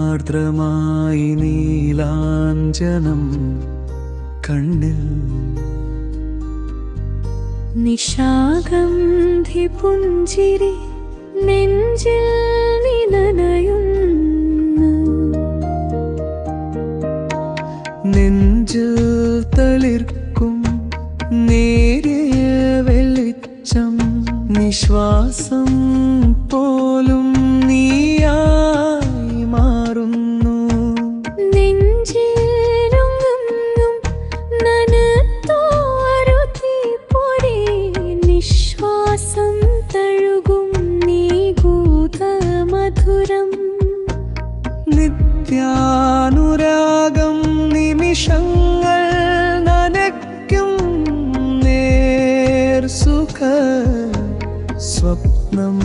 ആർദ്രമായി നീലാഞ്ജനം കണ്ണിൽ നിശാഗന്ധി പുഞ്ചിരി നെഞ്ചിൽ നിനയുന്നു നെഞ്ചിൽ തളിർക്കും നേരിയ വെളിച്ചം നിശ്വാസം പോലും നീയായി മാറുന്നു നെഞ്ചിലൊങ്ങും നനത്തോരു തീപ്പൊരി നിശ്വാസം തഴുകും നീ ഗൂഢമധുരം നിത്യാനുരാഗം നിമിഷങ്ങൾ നനയ്ക്കും നേർ സുഖ സ്വപ്നം